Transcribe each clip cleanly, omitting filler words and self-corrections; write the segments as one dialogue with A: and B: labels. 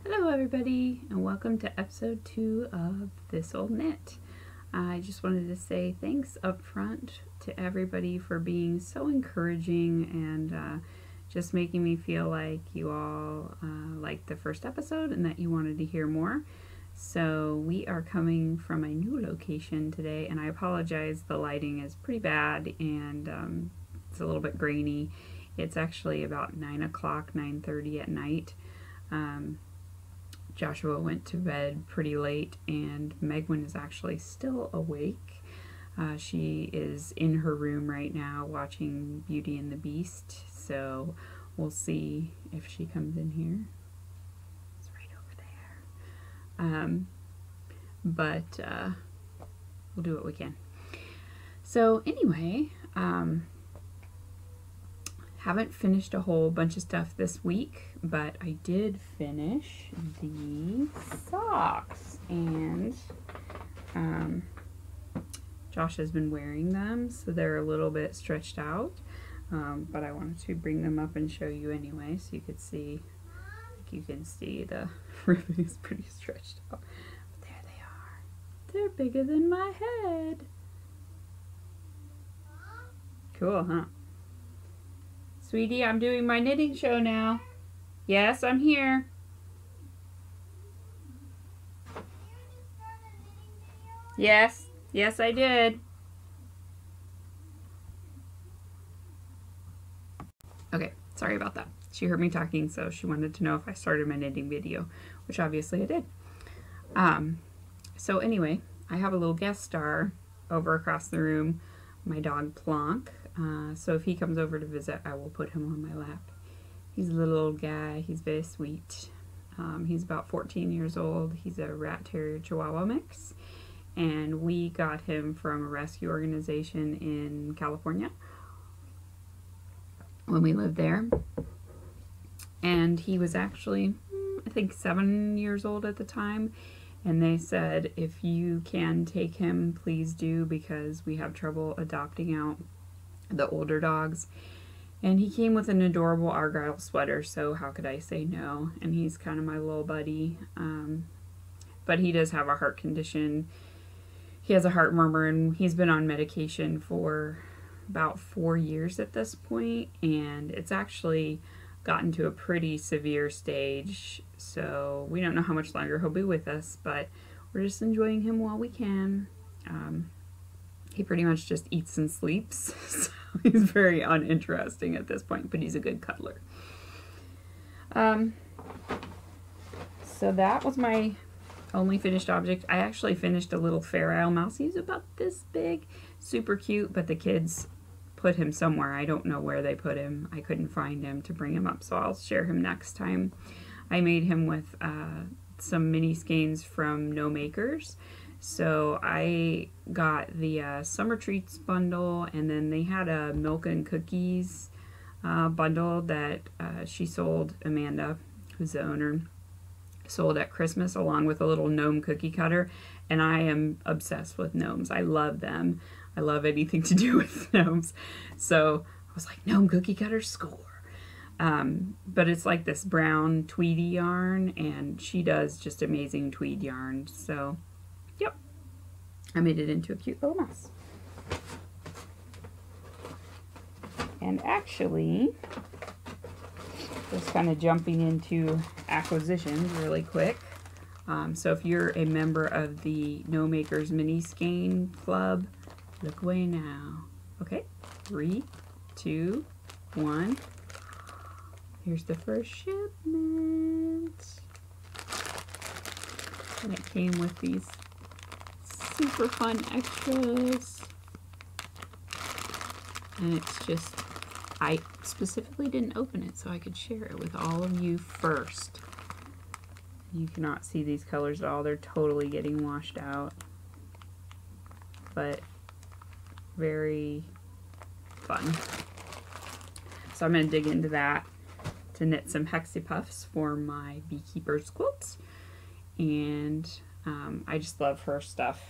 A: Hello everybody, and welcome to episode 2 of This Old Knit. I just wanted to say thanks up front to everybody for being so encouraging and just making me feel like you all liked the first episode and that you wanted to hear more. So we are coming from a new location today, and I apologize, the lighting is pretty bad and it's a little bit grainy. It's actually about 9 o'clock, 9:30 at night. Joshua went to bed pretty late, and Megwin is actually still awake. She is in her room right now watching Beauty and the Beast, so we'll see if she comes in here. It's right over there. But we'll do what we can. So anyway, haven't finished a whole bunch of stuff this week, but I did finish the socks, and Josh has been wearing them, so they're a little bit stretched out, but I wanted to bring them up and show you anyway, so you could see, you can see the ribbon is pretty stretched out. But there they are. They're bigger than my head. Cool, huh? Sweetie, I'm doing my knitting show now. Yes, I'm here. Yes, I did. Okay, sorry about that. She heard me talking, so she wanted to know if I started my knitting video, which obviously I did. So anyway, I have a little guest star over across the room, my dog Plonk. So if he comes over to visit, I will put him on my lap. He's a little old guy. He's very sweet. He's about 14 years old. He's a rat terrier chihuahua mix, and we got him from a rescue organization in California when we lived there. And he was actually, I think, 7 years old at the time. And they said, if you can take him, please do, because we have trouble adopting out the older dogs. And he came with an adorable Argyle sweater, so how could I say no? And he's kind of my little buddy. But he does have a heart condition. He has a heart murmur, and he's been on medication for about 4 years at this point, and it's actually gotten to a pretty severe stage, so we don't know how much longer he'll be with us, but we're just enjoying him while we can. He pretty much just eats and sleeps, so he's very uninteresting at this point, but he's a good cuddler. So that was my only finished object. I actually finished a little Fair Isle mouse. He's about this big, super cute, but the kids put him somewhere. I don't know where they put him. I couldn't find him to bring him up, so I'll share him next time. I made him with some mini skeins from No Makers. So I got the Summer Treats bundle, and then they had a Milk and Cookies bundle that she sold, Amanda, who's the owner, sold at Christmas, along with a little gnome cookie cutter, and I am obsessed with gnomes. I love them. I love anything to do with gnomes. So I was like, gnome cookie cutter, score. But it's like this brown tweedy yarn, and she does just amazing tweed yarn. So, yep, I made it into a cute little mouse. And actually, just kind of jumping into acquisitions really quick. So if you're a member of the No Makers Mini Skein Club, look away now. Okay, 3, 2, 1. Here's the first shipment. And it came with these super fun extras. And it's just, I specifically didn't open it so I could share it with all of you first. You cannot see these colors at all. They're totally getting washed out. But very fun. So I'm going to dig into that to knit some Hexie Puffs for my Beekeeper's quilts. And I just love her stuff.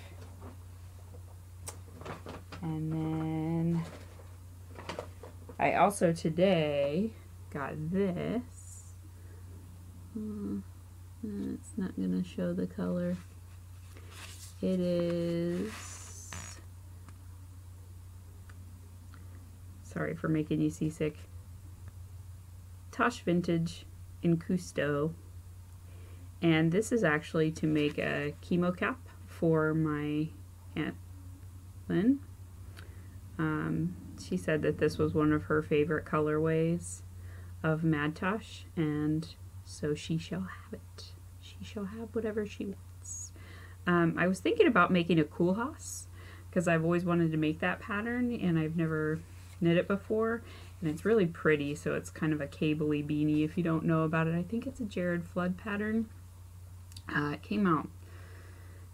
A: And then I also today got this. It's not going to show the color. It is... Sorry for making you seasick. Tosh Vintage in Cousteau. And this is actually to make a chemo cap for my Aunt Lynn. She said that this was one of her favorite colorways of Mad Tosh, and so she shall have it. She shall have whatever she wants. I was thinking about making a Koolhaas, because I've always wanted to make that pattern, and I've never knit it before, and it's really pretty, so it's kind of a cable-y beanie if you don't know about it. I think it's a Jared Flood pattern. It came out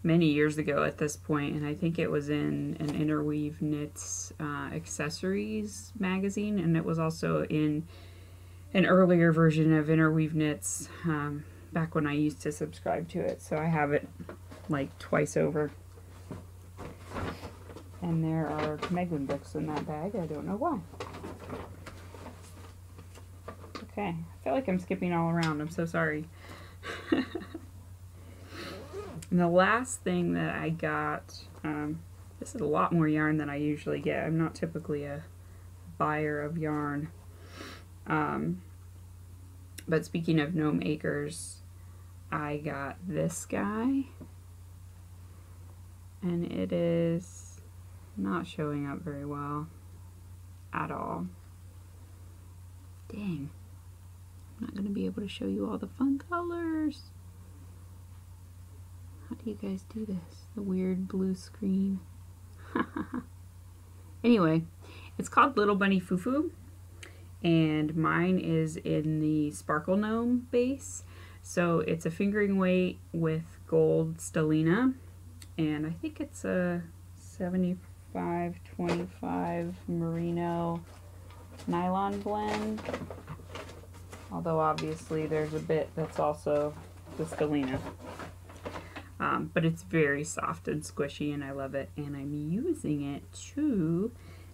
A: many years ago at this point, and I think it was in an Interweave Knits accessories magazine, and it was also in an earlier version of Interweave Knits back when I used to subscribe to it, so I have it like twice over. And there are Megwin books in that bag. I don't know why. Okay, I feel like I'm skipping all around. I'm so sorry. And the last thing that I got, this is a lot more yarn than I usually get. I'm not typically a buyer of yarn. But speaking of Gnome Acres, I got this guy. And it is not showing up very well at all. Dang. I'm not going to be able to show you all the fun colors. How do you guys do this? The weird blue screen. Anyway, it's called Little Bunny Fufu, and mine is in the Sparkle Gnome base. So it's a fingering weight with gold stellina, and I think it's a 75-25 merino nylon blend. Although obviously there's a bit that's also the stellina. But it's very soft and squishy, and I love it. And I'm using it to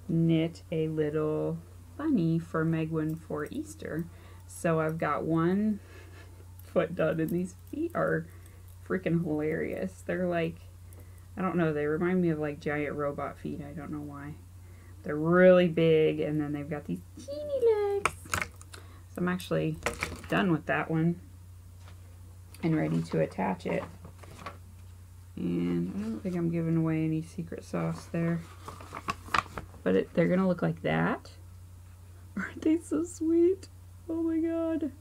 A: knit a little bunny for Megwin for Easter. So I've got one foot done, and these feet are freaking hilarious. They're like, I don't know, they remind me of like giant robot feet. I don't know why. They're really big, and then they've got these teeny legs. So I'm actually done with that one and ready to attach it. And I don't think I'm giving away any secret sauce there. But they're going to look like that. Aren't they so sweet? Oh my god.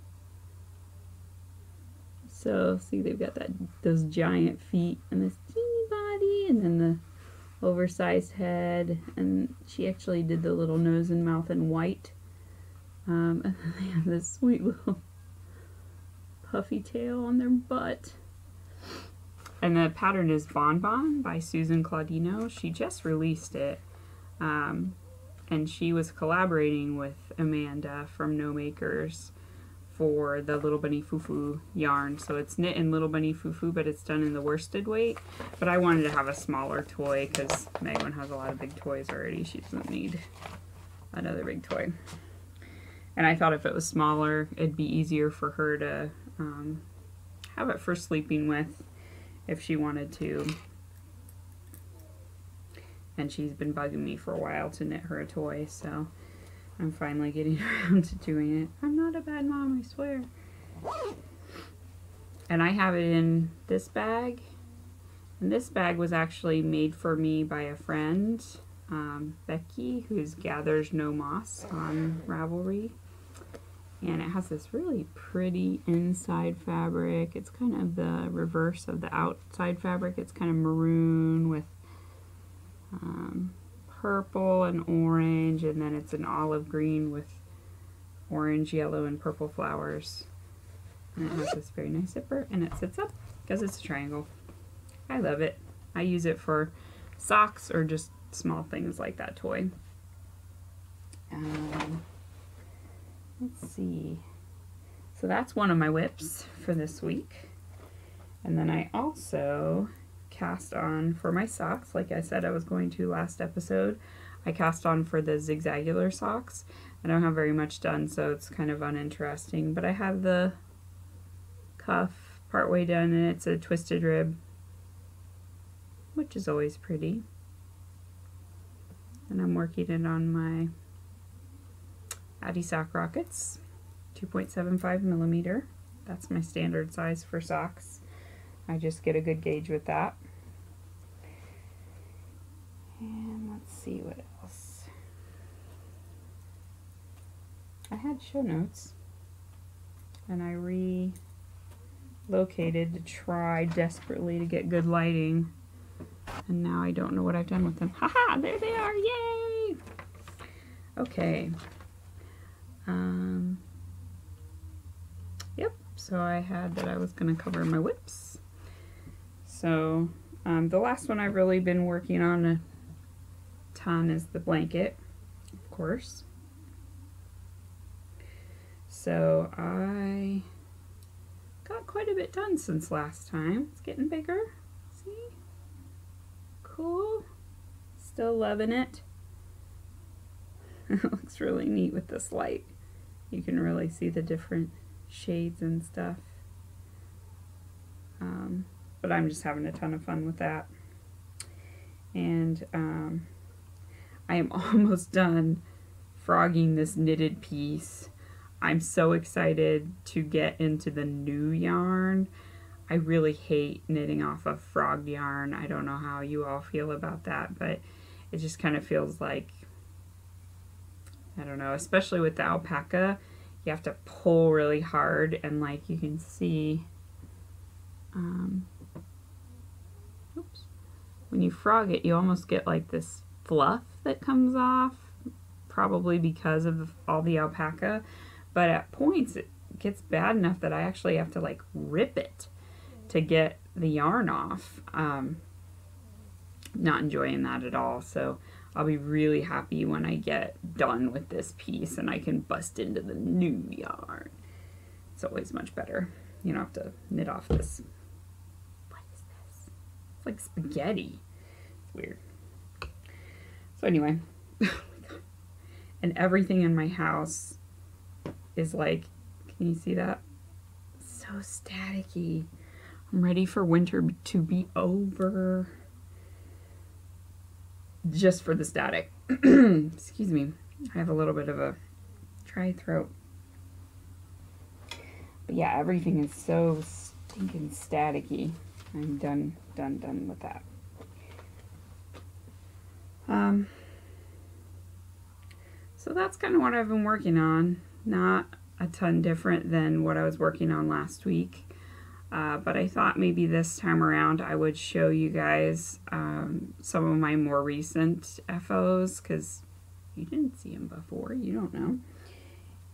A: So, see, they've got those giant feet and this teeny body, and then the oversized head. And she actually did the little nose and mouth in white. And then they have this sweet little puffy tail on their butt. And the pattern is Bon Bon by Susan Claudino. She just released it. And she was collaborating with Amanda from Gnome Acres for the Little Bunny Fufu yarn. So it's knit in Little Bunny Fufu, but it's done in the worsted weight. But I wanted to have a smaller toy because Megwin has a lot of big toys already. She doesn't need another big toy. And I thought if it was smaller, it'd be easier for her to have it for sleeping with if she wanted to. And she's been bugging me for a while to knit her a toy, so I'm finally getting around to doing it. I'm not a bad mom, I swear. And I have it in this bag. And this bag was actually made for me by a friend, Becky, who's gathers no moss on Ravelry. And it has this really pretty inside fabric. It's kind of the reverse of the outside fabric. It's kind of maroon with purple and orange, and then it's an olive green with orange, yellow, and purple flowers. And it has this very nice zipper, and it sits up because it's a triangle. I love it. I use it for socks or just small things like that toy. Let's see. So that's one of my whips for this week. And then I also cast on for my socks, like I said I was going to last episode. I cast on for the zigzagular socks. I don't have very much done, so it's kind of uninteresting. But I have the cuff partway done, and it's a twisted rib, which is always pretty. And I'm working it on my Addi Sock Rockets, 2.75 millimeter. That's my standard size for socks. I just get a good gauge with that. And let's see what else. I had show notes, and I relocated to try desperately to get good lighting, and now I don't know what I've done with them. Haha, there they are, yay! Okay. Yep, so I had that I was going to cover my whips. So the last one I've really been working on a ton is the blanket, of course. So I got quite a bit done since last time. It's getting bigger. See? Cool. Still loving it. It looks really neat with this light. You can really see the different shades and stuff. But I'm just having a ton of fun with that. And I am almost done frogging this knitted piece. I'm so excited to get into the new yarn. I really hate knitting off of frogged yarn. I don't know how you all feel about that, but it just kind of feels like, I don't know, especially with the alpaca, you have to pull really hard, and like you can see, oops, when you frog it, you almost get like this fluff that comes off, probably because of all the alpaca. But at points it gets bad enough that I actually have to like rip it to get the yarn off. Not enjoying that at all. So I'll be really happy when I get done with this piece and I can bust into the new yarn. It's always much better. You don't have to knit off this. What is this? It's like spaghetti. It's weird. So anyway, oh my God. And everything in my house is like, can you see that? So staticky. I'm ready for winter to be over. Just for the static. Excuse me. I have a little bit of a dry throat. But yeah, everything is so stinking staticky. I'm done with that. So that's kind of what I've been working on. Not a ton different than what I was working on last week. But I thought maybe this time around I would show you guys some of my more recent FOs, because you didn't see them before, you don't know.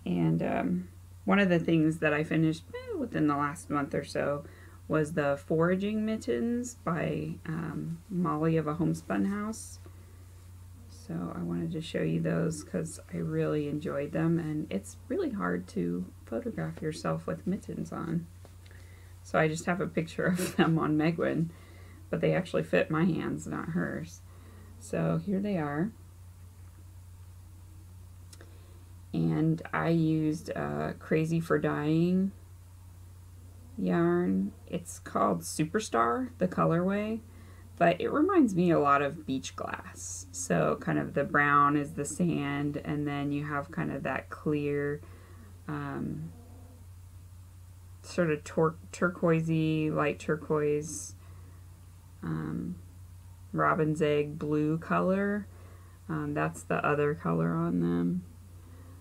A: And one of the things that I finished within the last month or so was the foraging mittens by Molly of A Homespun House. So I wanted to show you those because I really enjoyed them, and it's really hard to photograph yourself with mittens on. So I just have a picture of them on Megwin, but they actually fit my hands, not hers. So here they are. And I used Crazy for Dyeing yarn. It's called Superstar, the colorway, but it reminds me a lot of beach glass. So kind of the brown is the sand, and then you have kind of that clear, sort of turquoisey, light turquoise, robin's egg blue color. That's the other color on them.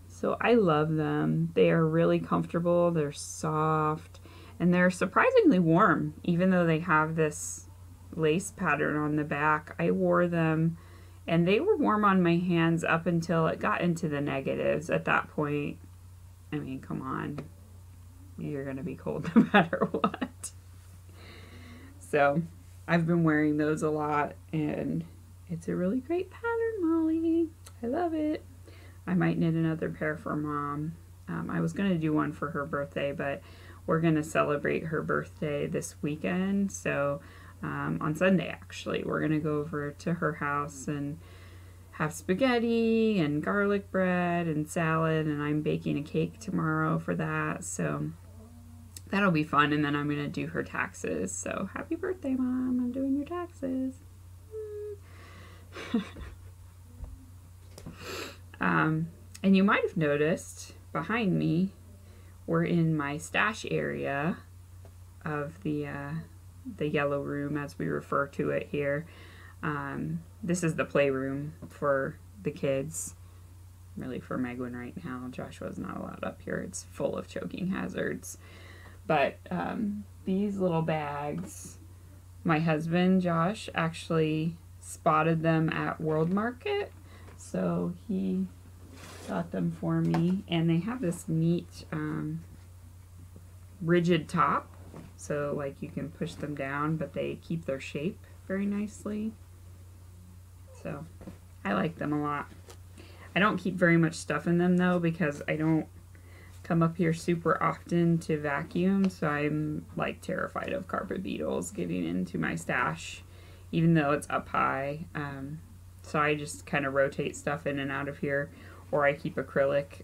A: So I love them. They are really comfortable, they're soft, and they're surprisingly warm, even though they have this lace pattern on the back. I wore them and they were warm on my hands up until it got into the negatives. At that point, I mean, come on, you're gonna be cold no matter what. So I've been wearing those a lot, and it's a really great pattern, Molly. I love it. I might knit another pair for Mom. I was gonna do one for her birthday, but we're gonna celebrate her birthday this weekend. So on Sunday, actually, we're gonna go over to her house and have spaghetti and garlic bread and salad, and I'm baking a cake tomorrow for that. So that'll be fun. And then I'm going to do her taxes. So happy birthday, Mom. I'm doing your taxes. And you might have noticed behind me, we're in my stash area of the yellow room, as we refer to it here. This is the playroom for the kids, really for Megwin right now. Joshua's not allowed up here. It's full of choking hazards. But these little bags, my husband, Josh, actually spotted them at World Market. So he got them for me. And they have this neat rigid top. So like you can push them down, but they keep their shape very nicely. So I like them a lot. I don't keep very much stuff in them though, because I don't come up here super often to vacuum, so I'm like terrified of carpet beetles getting into my stash, even though it's up high. So I just kind of rotate stuff in and out of here, or I keep acrylic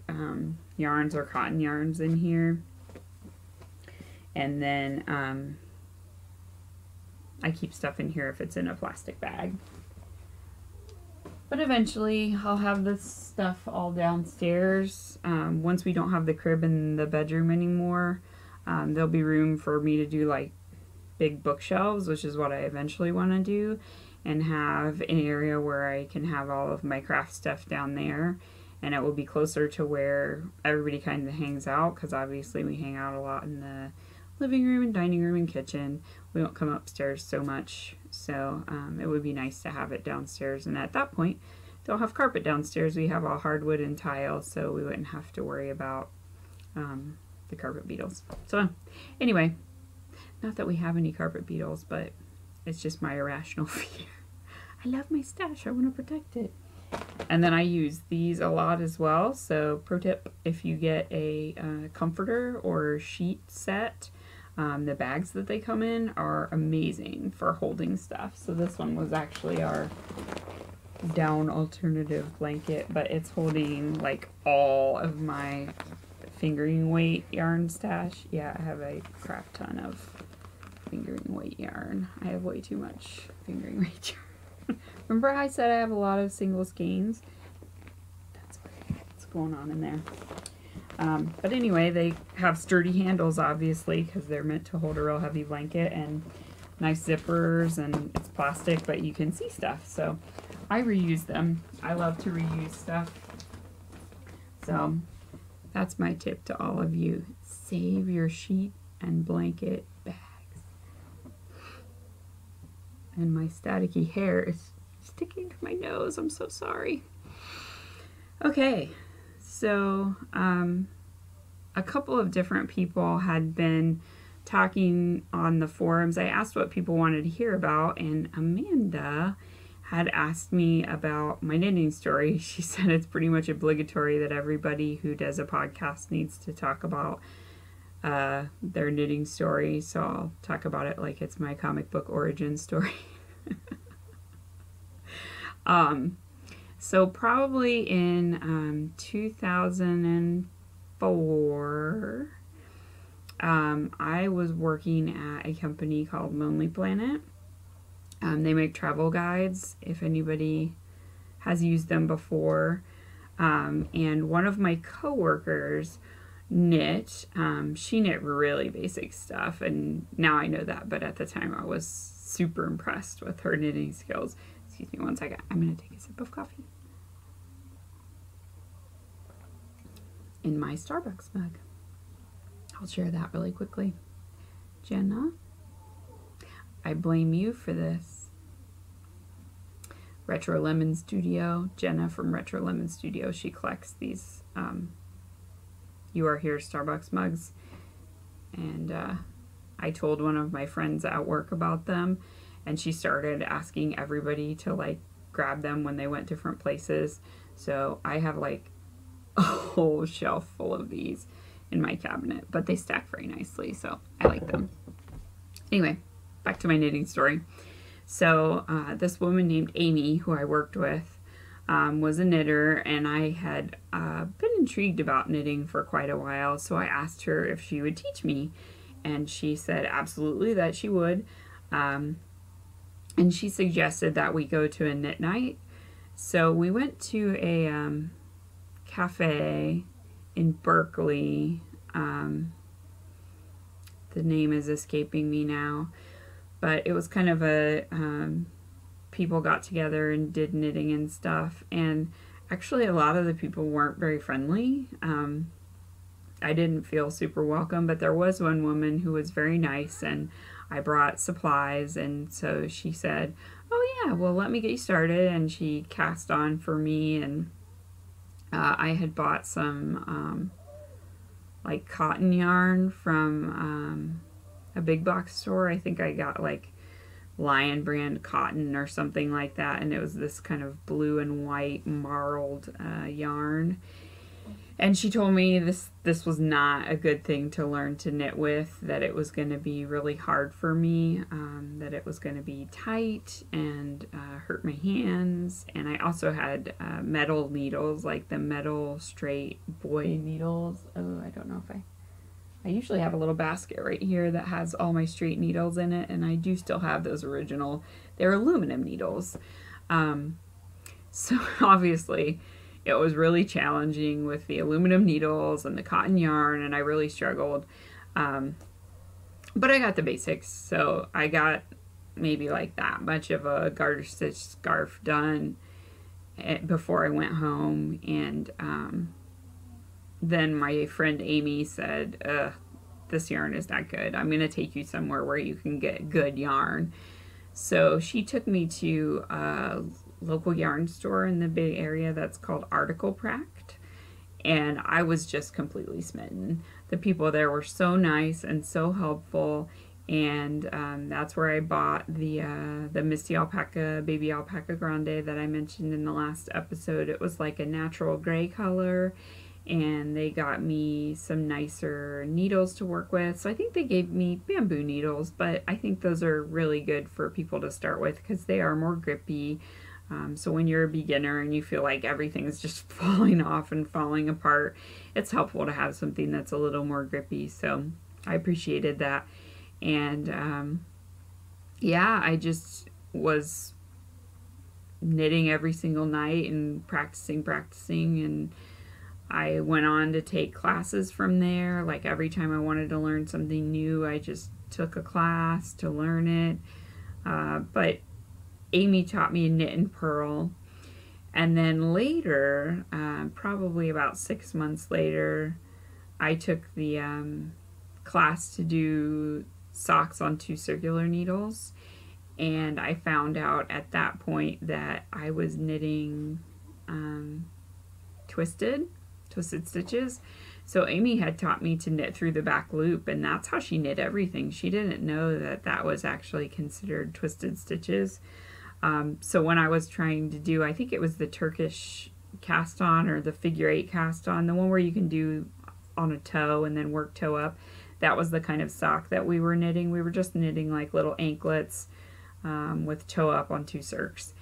A: yarns or cotton yarns in here. And then I keep stuff in here if it's in a plastic bag. But eventually I'll have this stuff all downstairs. Once we don't have the crib in the bedroom anymore, there'll be room for me to do like big bookshelves, which is what I eventually want to do, and have an area where I can have all of my craft stuff down there. And it will be closer to where everybody kind of hangs out, because obviously we hang out a lot in the living room and dining room and kitchen. We don't come upstairs so much, so it would be nice to have it downstairs. And at that point, don't have carpet downstairs. We have all hardwood and tile, so we wouldn't have to worry about the carpet beetles. So anyway, not that we have any carpet beetles, but it's just my irrational fear. I love my stash. I want to protect it. And then I use these a lot as well. So pro tip, if you get a comforter or sheet set, the bags that they come in are amazing for holding stuff. So this one was actually our down alternative blanket, but it's holding like all of my fingering weight yarn stash. Yeah, I have a crap ton of fingering weight yarn. I have way too much fingering weight yarn. Remember I said I have a lot of single skeins? That's what's going on in there. But anyway, they have sturdy handles, obviously, because they're meant to hold a real heavy blanket, and nice zippers, and it's plastic, but you can see stuff. So I reuse them. I love to reuse stuff. So that's my tip to all of you. Save your sheet and blanket bags. And my staticky hair is sticking to my nose. I'm so sorry. Okay, so a couple of different people had been talking on the forums. I asked what people wanted to hear about, and Amanda had asked me about my knitting story. She said it's pretty much obligatory that everybody who does a podcast needs to talk about their knitting story, so I'll talk about it like it's my comic book origin story. So probably in 2004, I was working at a company called Lonely Planet. They make travel guides, if anybody has used them before. And one of my coworkers knit. She knit really basic stuff, and now I know that, but at the time I was super impressed with her knitting skills. Excuse me one second. I'm going to take a sip of coffee. In my Starbucks mug. I'll share that really quickly. Jenna, I blame you for this. Retro Lemon Studio. Jenna from Retro Lemon Studio. She collects these You Are Here Starbucks mugs. And I told one of my friends at work about them, and she started asking everybody to like grab them when they went different places. So I have like a whole shelf full of these in my cabinet, but they stack very nicely, so I like them. Anyway, back to my knitting story. So this woman named Amy, who I worked with, was a knitter, and I had been intrigued about knitting for quite a while, so I asked her if she would teach me. and she said absolutely that she would. And she suggested that we go to a knit night. So we went to a cafe in Berkeley. The name is escaping me now, but it was kind of a people got together and did knitting and stuff, and actually a lot of the people weren't very friendly. I didn't feel super welcome, but there was one woman who was very nice, and I brought supplies, and so she said, oh yeah, well, let me get you started, and she cast on for me, and I had bought some like cotton yarn from a big box store. I think I got like Lion brand cotton or something like that, and it was this kind of blue and white marled yarn. And she told me this was not a good thing to learn to knit with, that it was going to be really hard for me, that it was going to be tight and hurt my hands. And I also had metal needles, like the metal straight boy needles. Oh, I don't know if I usually have a little basket right here that has all my straight needles in it, and I do still have those original. They're aluminum needles. So obviously it was really challenging with the aluminum needles and the cotton yarn, and I really struggled. But I got the basics, so I got maybe like that much of a garter stitch scarf done before I went home. And then my friend Amy said, this yarn is not good. I'm going to take you somewhere where you can get good yarn. So she took me to a local yarn store in the Bay Area that's called Article Pract, and I was just completely smitten. The people there were so nice and so helpful, and that's where I bought the Misty Alpaca, Baby Alpaca Grande that I mentioned in the last episode. It was like a natural gray color, and they got me some nicer needles to work with. So I think they gave me bamboo needles, but I think those are really good for people to start with because they are more grippy. So when you're a beginner and you feel like everything's just falling off and falling apart, it's helpful to have something that's a little more grippy. So I appreciated that. And yeah, I just was knitting every single night and practicing, and I went on to take classes from there. Like every time I wanted to learn something new, I just took a class to learn it. But Amy taught me knit and purl. And then later, probably about 6 months later, I took the class to do socks on 2 circular needles. And I found out at that point that I was knitting twisted stitches. So Amy had taught me to knit through the back loop, and that's how she knit everything. She didn't know that that was actually considered twisted stitches. So when I was trying to do, I think it was the Turkish cast on or the figure 8 cast on, the one where you can do on a toe and then work toe up, that was the kind of sock that we were knitting. We were just knitting like little anklets with toe up on 2 circs.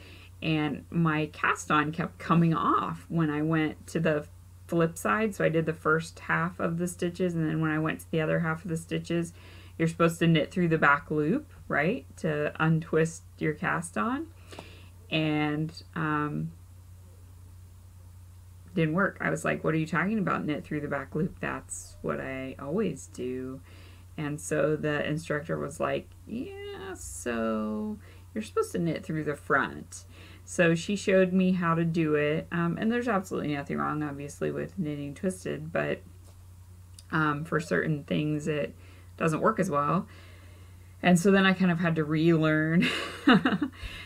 A: And my cast on kept coming off when I went to the flip side. So I did the first half of the stitches, and then when I went to the other half of the stitches, you're supposed to knit through the back loop, right, to untwist your cast on. And didn't work. I was like, what are you talking about, knit through the back loop? That's what I always do. And so the instructor was like, yeah, so you're supposed to knit through the front. So she showed me how to do it. And there's absolutely nothing wrong, obviously, with knitting twisted, but for certain things it doesn't work as well. And so then I kind of had to relearn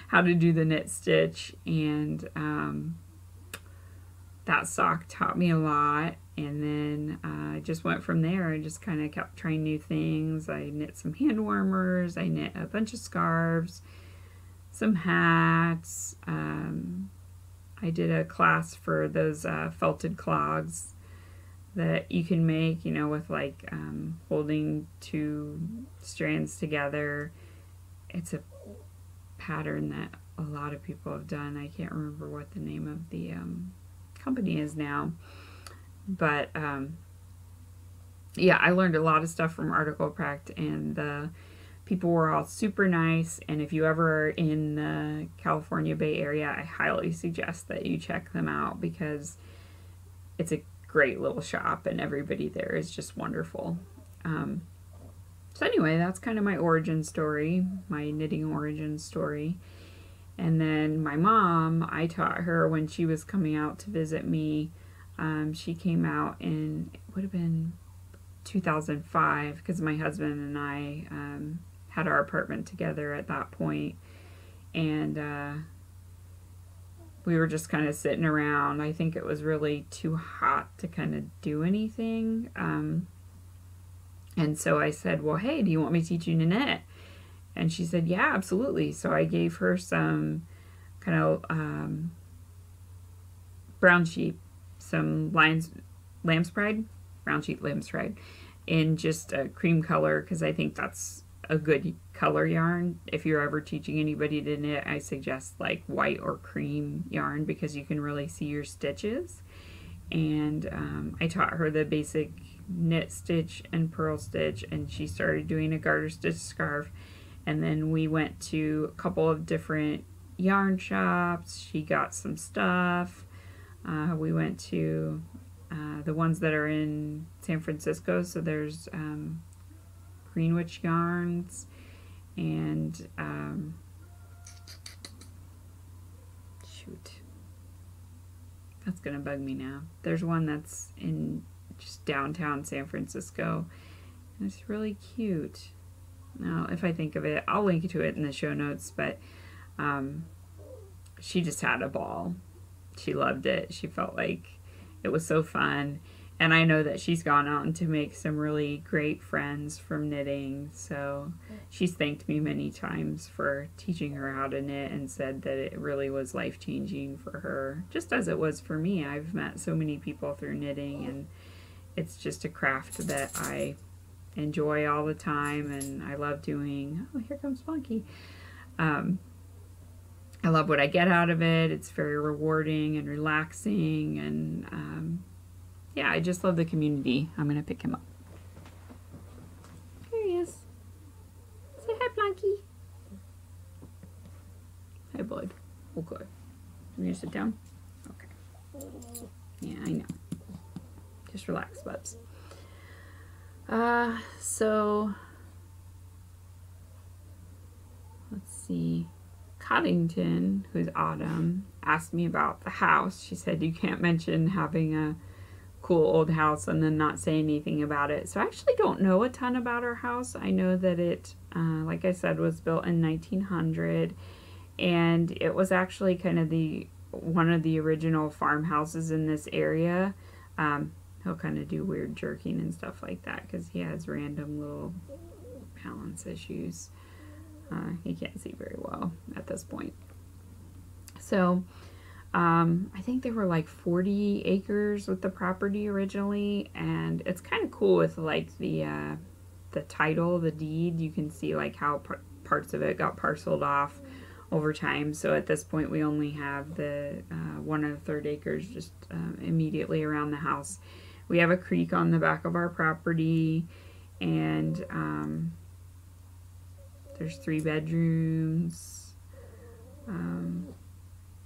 A: how to do the knit stitch, and that sock taught me a lot. And then I just went from there. I just kind of kept trying new things. I knit some hand warmers, I knit a bunch of scarves, some hats. I did a class for those felted clogs that you can make, you know, with like holding 2 strands together. It's a pattern that a lot of people have done. I can't remember what the name of the company is now, but yeah, I learned a lot of stuff from Article Pract, and the people were all super nice. And if you ever are in the California Bay Area, I highly suggest that you check them out because it's a great little shop and everybody there is just wonderful. So anyway, that's kind of my origin story, my knitting origin story. And then my mom, I taught her when she was coming out to visit me. She came out in, it would have been 2005, because my husband and I had our apartment together at that point. And we were just kind of sitting around. I think it was really too hot to kind of do anything. And so I said, well, hey, do you want me to teach you to knit? And she said, yeah, absolutely. So I gave her some kind of brown sheep, some Lamb's Pride, brown sheep Lamb's Pride, in just a cream color, because I think that's a good color yarn. If you're ever teaching anybody to knit, I suggest like white or cream yarn because you can really see your stitches. And I taught her the basic knit stitch and purl stitch, and she started doing a garter stitch scarf. And then we went to a couple of different yarn shops. She got some stuff. We went to the ones that are in San Francisco. So there's Greenwich Yarns and shoot, that's gonna bug me now. There's one that's in just downtown San Francisco, and it's really cute. Now, if I think of it, I'll link to it in the show notes, but she just had a ball. She loved it. She felt like it was so fun. And I know that she's gone on to make some really great friends from knitting. So she's thanked me many times for teaching her how to knit and said that it really was life-changing for her, just as it was for me. I've met so many people through knitting, and it's just a craft that I enjoy all the time and I love doing. Oh, here comes Spunky. I love what I get out of it. It's very rewarding and relaxing, and yeah, I just love the community. I'm gonna pick him up. Here he is. Say hi, Blanky. Hi, bud. Okay. You gonna sit down? Okay. Yeah, I know. Just relax, bubs. So let's see. Coddington, who's Autumn, asked me about the house. She said you can't mention having a cool old house and then not say anything about it. So I actually don't know a ton about our house. I know that it, like I said, was built in 1900, and it was actually kind of one of the original farmhouses in this area. He'll kind of do weird jerking and stuff like that because he has random little balance issues. He can't see very well at this point. So I think there were like 40 acres with the property originally, and it's kind of cool with like the title, the deed. You can see like how parts of it got parceled off over time. So at this point we only have the 1/3 acres just immediately around the house. We have a creek on the back of our property, and there's 3 bedrooms.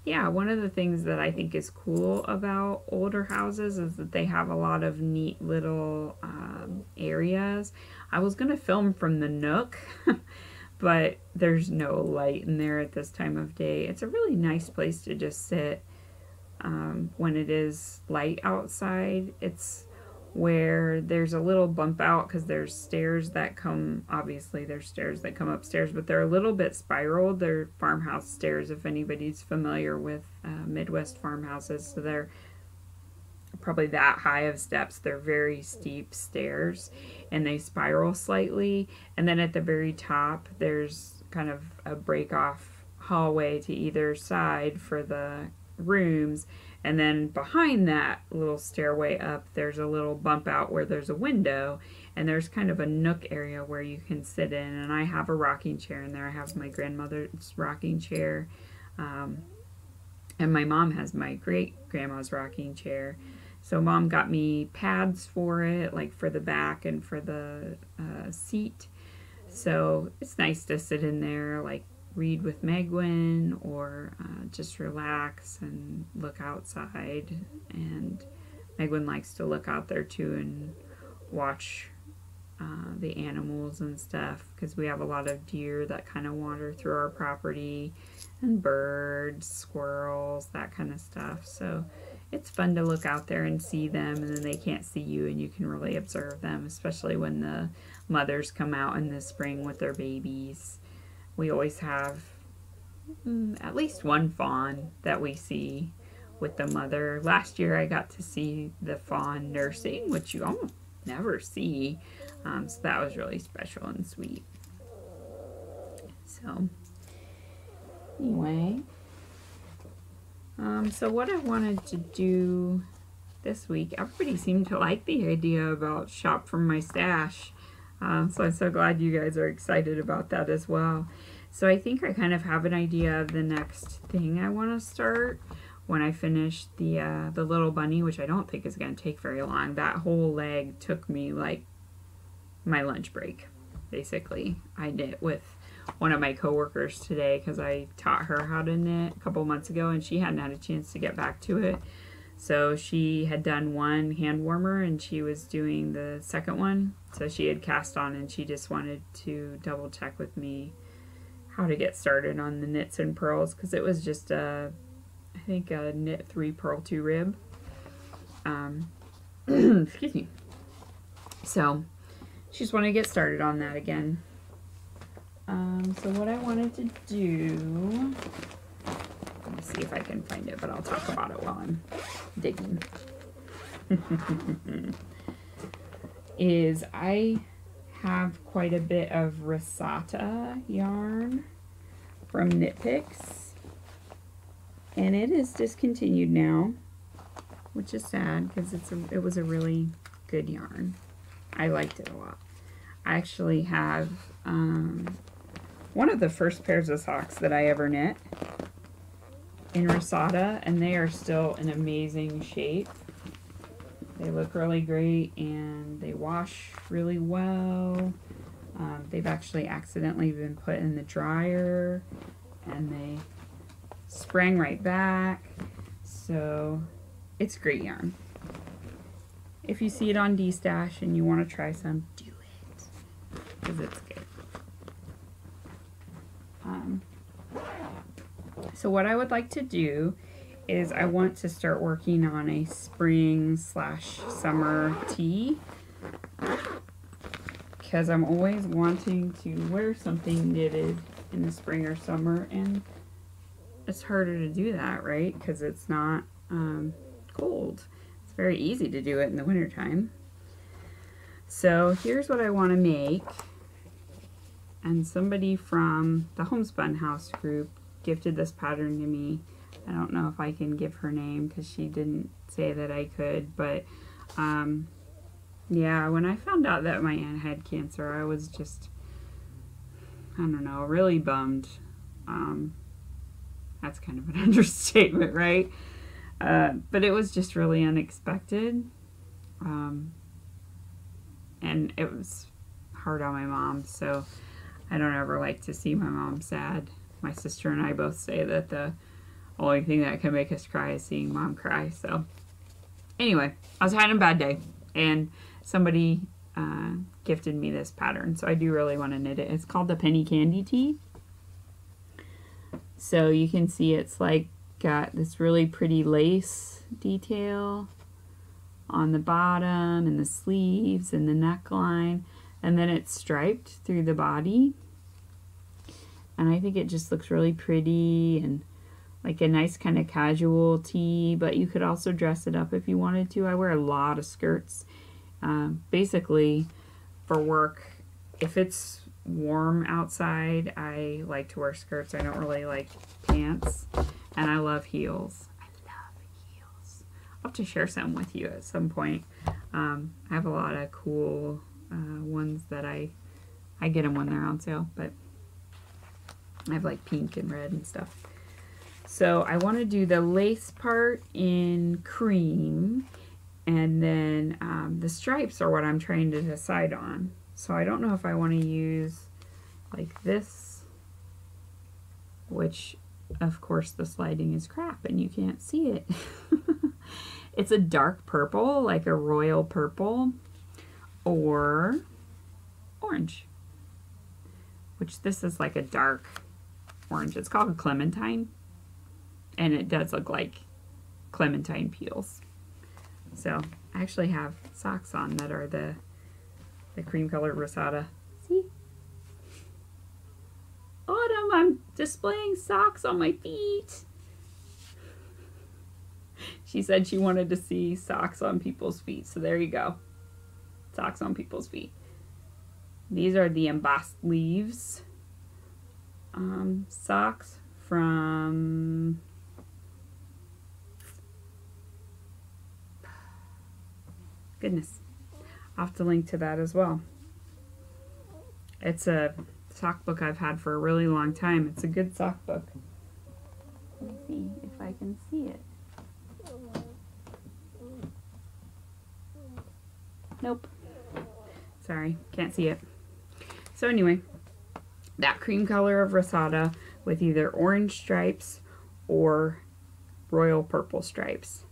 A: Yeah, one of the things that I think is cool about older houses is that they have a lot of neat little areas. I was going to film from the nook, but there's no light in there at this time of day. It's a really nice place to just sit when it is light outside. It's where there's a little bump out because there's stairs that come, obviously there's stairs that come upstairs, but they're a little bit spiraled. They're farmhouse stairs, if anybody's familiar with Midwest farmhouses. So they're probably that high of steps. They're very steep stairs and they spiral slightly. And then at the very top, there's kind of a break off hallway to either side for the rooms. And then behind that little stairway up, there's a little bump out where there's a window, and there's kind of a nook area where you can sit in. And I have a rocking chair in there. I have my grandmother's rocking chair, and my mom has my great grandma's rocking chair. So Mom got me pads for it, like for the back and for the seat. So it's nice to sit in there, like read with Megwin, or just relax and look outside. And Megwin likes to look out there too and watch the animals and stuff, because we have a lot of deer that kind of wander through our property, and birds, squirrels, that kind of stuff. So it's fun to look out there and see them, and then they can't see you and you can really observe them, especially when the mothers come out in the spring with their babies. We always have at least one fawn that we see with the mother. Last year I got to see the fawn nursing, which you almost never see. So that was really special and sweet. So anyway, so what I wanted to do this week, everybody seemed to like the idea about shop from my stash. So I'm so glad you guys are excited about that as well. So I think I kind of have an idea of the next thing I want to start when I finish the little bunny, which I don't think is going to take very long. That whole leg took me like my lunch break, basically. I knit with one of my coworkers today because I taught her how to knit a couple months ago and she hadn't had a chance to get back to it. So she had done one hand warmer and she was doing the second one. So she had cast on and she just wanted to double check with me how to get started on the knits and purls, because it was just I think a knit 3 purl 2 rib. Excuse me. So she just wanted to get started on that again. So what I wanted to do, let me see if I can find it, but I'll talk about it while I'm digging. Is I have quite a bit of Risata yarn from Knit Picks, and it is discontinued now, which is sad because it was a really good yarn. I liked it a lot. I actually have one of the first pairs of socks that I ever knit in Risata, and they are still in amazing shape. They look really great and they wash really well. They've actually accidentally been put in the dryer and they sprang right back. So it's great yarn. If you see it on D-Stash and you want to try some, do it, because it's good. So what I would like to do is I want to start working on a spring/summer tee, because I'm always wanting to wear something knitted in the spring or summer, and it's harder to do that, right? Because it's not cold. It's very easy to do it in the wintertime. So here's what I want to make, and somebody from the Homespun House group gifted this pattern to me. I don't know if I can give her name because she didn't say that I could, but yeah, when I found out that my aunt had cancer, I was just, I don't know, really bummed. That's kind of an understatement, right? But it was just really unexpected. And it was hard on my mom, so I don't ever like to see my mom sad. My sister and I both say that the only thing that can make us cry is seeing Mom cry. So anyway, I was having a bad day, and somebody gifted me this pattern, so I do really want to knit it. It's called the Penny Candy Tee. So you can see it's like got this really pretty lace detail on the bottom and the sleeves and the neckline, and then it's striped through the body. And I think it just looks really pretty and like a nice kind of casual tee, but you could also dress it up if you wanted to. I wear a lot of skirts. Basically, for work, if it's warm outside, I like to wear skirts. I don't really like pants, and I love heels. I love heels. I'll have to share some with you at some point. I have a lot of cool ones that I get them when they're on sale, but I have like pink and red and stuff. So I want to do the lace part in cream, And then the stripes are what I'm trying to decide on. So I don't know if I want to use like this, which of course the sliding is crap and you can't see it. It's a dark purple, like a royal purple, or orange, which this is like a dark orange. It's called Clementine, and it does look like clementine peels. So I actually have socks on that are the cream colored Rosada. See? Autumn, I'm displaying socks on my feet. She said she wanted to see socks on people's feet, so there you go. Socks on people's feet. These are the embossed leaves socks from goodness. I'll have to link to that as well. It's a sock book I've had for a really long time. It's a good sock book. Let me see if I can see it. Nope. Sorry, can't see it. So anyway, that cream color of Rosada with either orange stripes or royal purple stripes.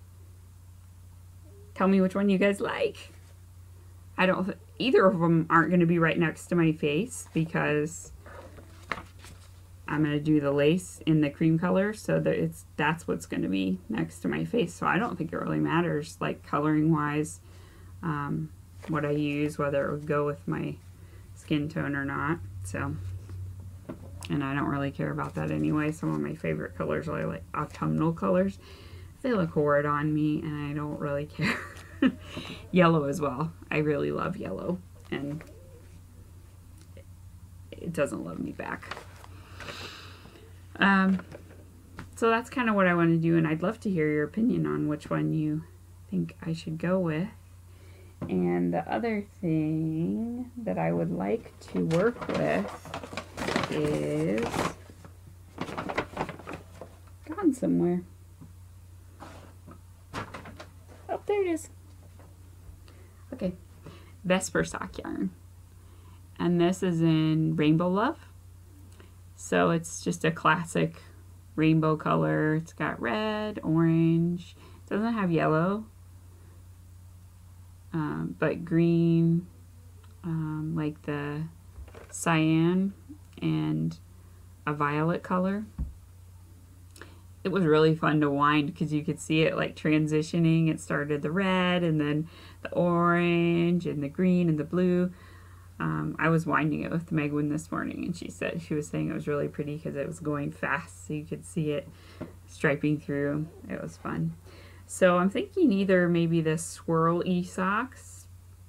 A: Tell me which one you guys like. I don't, either of them aren't going to be right next to my face because I'm going to do the lace in the cream color, so that that's what's going to be next to my face. So I don't think it really matters, like coloring wise, what I use, whether it would go with my skin tone or not. So, and I don't really care about that anyway. Some of my favorite colors are like autumnal colors. They look horrid on me and I don't really care. Yellow as well. I really love yellow and it doesn't love me back. So that's kind of what I want to do, and I'd love to hear your opinion on which one you think I should go with. And the other thing that I would like to work with is gone somewhere. Oh, there it is. Okay, Vesper sock yarn. And this is in Rainbow Love. So it's just a classic rainbow color. It's got red, orange. It doesn't have yellow. But green, like the cyan, and a violet color. It was really fun to wind because you could see it like transitioning. It started the red and then the orange and the green and the blue. I was winding it with Megwin this morning, and she was saying it was really pretty because it was going fast, so you could see it striping through. It was fun. So I'm thinking either maybe the Swirl E-Socks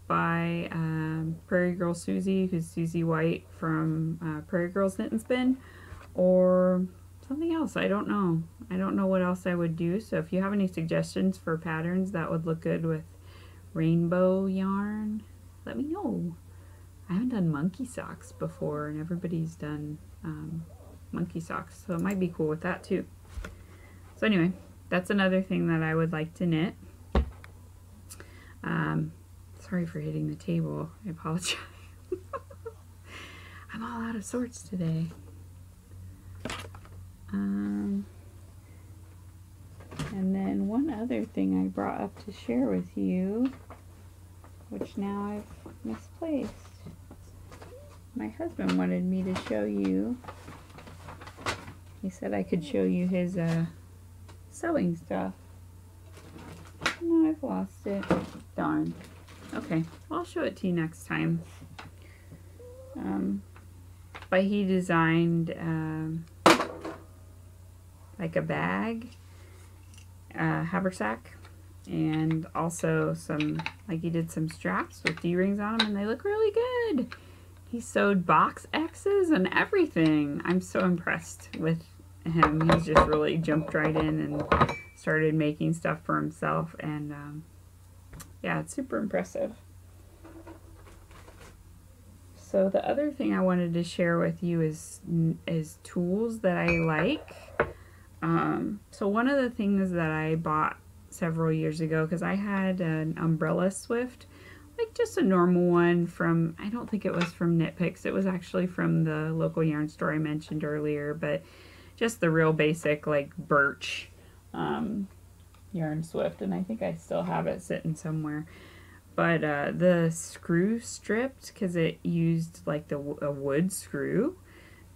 A: by Prairie Girl Susie, who's Susie White from Prairie Girls Knit and Spin, or something else. I don't know. I don't know what else I would do. So if you have any suggestions for patterns that would look good with rainbow yarn, let me know. I haven't done monkey socks before, and everybody's done monkey socks, so it might be cool with that too. So anyway, that's another thing that I would like to knit. Sorry for hitting the table. I apologize. I'm all out of sorts today. And then one other thing I brought up to share with you, which now I've misplaced. My husband wanted me to show you. He said I could show you his sewing stuff. No, I've lost it. Darn. Okay, I'll show it to you next time. But he designed like a bag, haversack, and also some, like he did some straps with D-rings on them, and they look really good. He sewed box X's and everything. I'm so impressed with him. He's just really jumped right in and started making stuff for himself, and yeah, it's super impressive. So the other thing I wanted to share with you is tools that I like. So one of the things that I bought several years ago because I had an umbrella Swift, like just a normal one from, I don't think it was from Knit Picks, it was actually from the local yarn store I mentioned earlier, but just the real basic like birch yarn Swift, and I think I still have it sitting somewhere. But the screw stripped because it used like a wood screw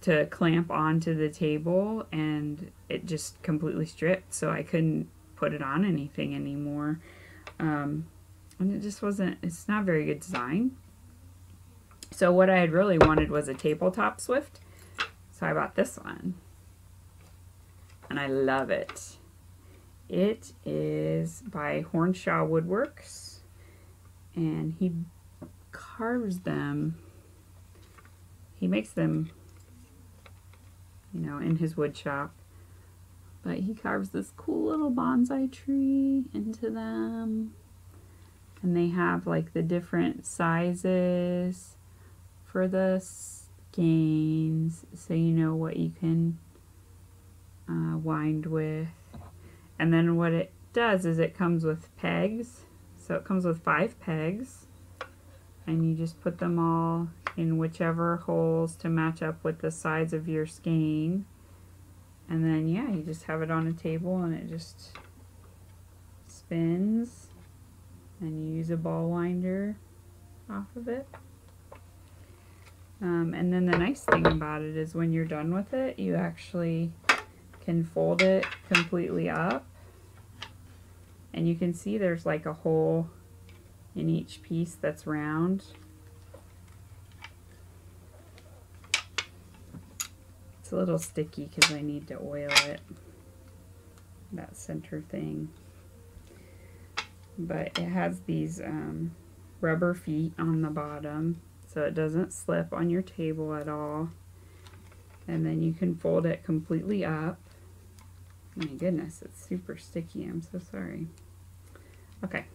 A: to clamp onto the table, and it just completely stripped, so I couldn't put it on anything anymore. And it just wasn't, it's not very good design. So what I had really wanted was a tabletop Swift, so I bought this one. And I love it. It is by Hornshaw Woodworks, and he carves them, he makes them, you know, in his wood shop, but he carves this cool little bonsai tree into them, and they have like the different sizes for the skeins, so you know what you can wind with. And then what it does is it comes with pegs, so it comes with 5 pegs, and you just put them all in whichever holes to match up with the sides of your skein. And then yeah, you just have it on a table and it just spins, and you use a ball winder off of it. And then the nice thing about it is when you're done with it, you actually can fold it completely up, and you can see there's like a hole in each piece that's round. It's a little sticky because I need to oil it, that center thing. But it has these rubber feet on the bottom, so it doesn't slip on your table at all. And then you can fold it completely up. My goodness, it's super sticky. I'm so sorry. Okay,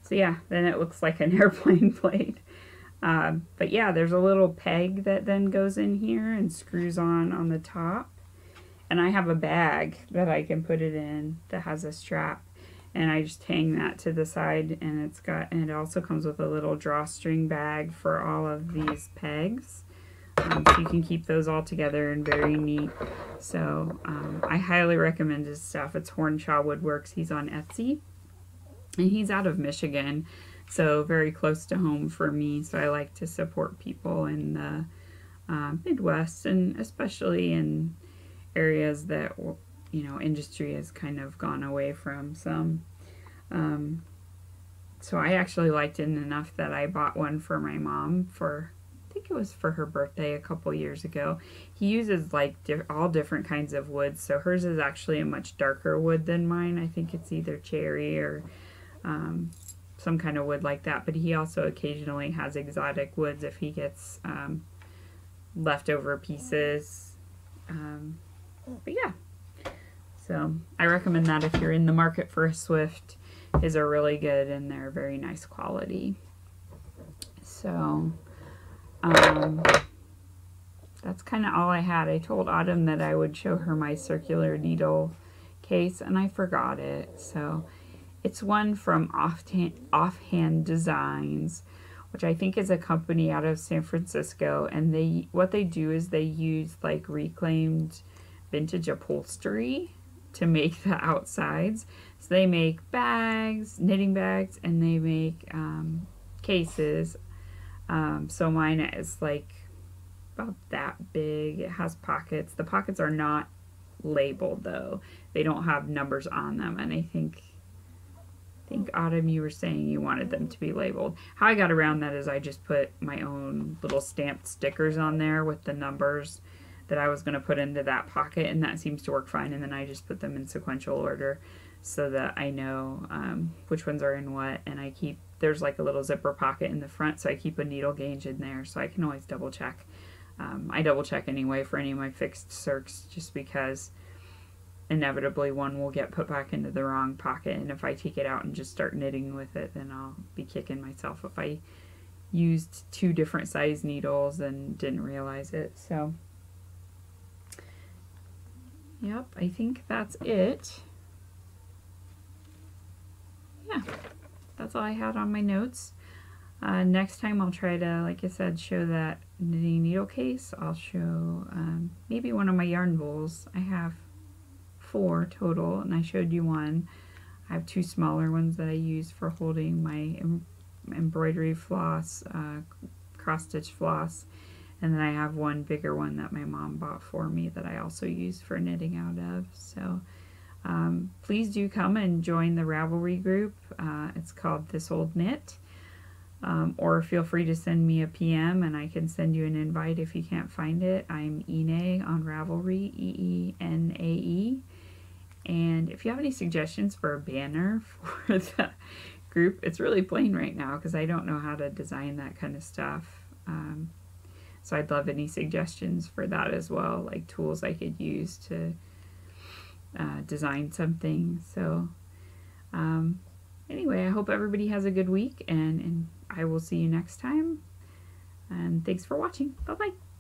A: so yeah, then it looks like an airplane blade. But yeah, there's a little peg that then goes in here and screws on the top. And I have a bag that I can put it in that has a strap, and I just hang that to the side, and it also comes with a little drawstring bag for all of these pegs. So you can keep those all together and very neat. So I highly recommend his stuff. It's Hornshaw Woodworks. He's on Etsy, and he's out of Michigan, so very close to home for me. So I like to support people in the Midwest, and especially in areas that, you know, industry has kind of gone away from some. So I actually liked it enough that I bought one for my mom for, I think it was for her birthday a couple years ago. He uses like all different kinds of woods, so hers is actually a much darker wood than mine. I think it's either cherry or some kind of wood like that, but he also occasionally has exotic woods if he gets leftover pieces. But yeah, so I recommend that if you're in the market for a Swift. His are really good and they're very nice quality. So that's kind of all I had. I told Autumn that I would show her my circular needle case, and I forgot it. So it's one from Offhand Designs, which I think is a company out of San Francisco, and what they do is they use like reclaimed vintage upholstery to make the outsides. So they make bags, knitting bags, and they make cases. So mine is like about that big. It has pockets. The pockets are not labeled though. They don't have numbers on them, and I think Autumn, you were saying you wanted them to be labeled. How I got around that is I just put my own little stamped stickers on there with the numbers that I was going to put into that pocket, and that seems to work fine. And then I just put them in sequential order so that I know which ones are in what, and there's like a little zipper pocket in the front, so I keep a needle gauge in there so I can always double check. I double check anyway for any of my fixed circs, just because inevitably one will get put back into the wrong pocket, and if I take it out and just start knitting with it, then I'll be kicking myself if I used 2 different size needles and didn't realize it. So yep, I think that's it. yeah, that's all I had on my notes. Next time I'll try to, like I said, show that knitting needle case. I'll show maybe one of my yarn bowls. I have 4 total, and I showed you one. I have 2 smaller ones that I use for holding my embroidery floss, cross-stitch floss, and then I have one bigger one that my mom bought for me that I also use for knitting out of. So please do come and join the Ravelry group. It's called This Old Knit. Or feel free to send me a PM and I can send you an invite if you can't find it. I'm Eenae on Ravelry, E-E-N-A-E. And if you have any suggestions for a banner for the group, it's really plain right now because I don't know how to design that kind of stuff. So I'd love any suggestions for that as well, like tools I could use to design something. So anyway, I hope everybody has a good week, and I will see you next time. And thanks for watching. Bye-bye.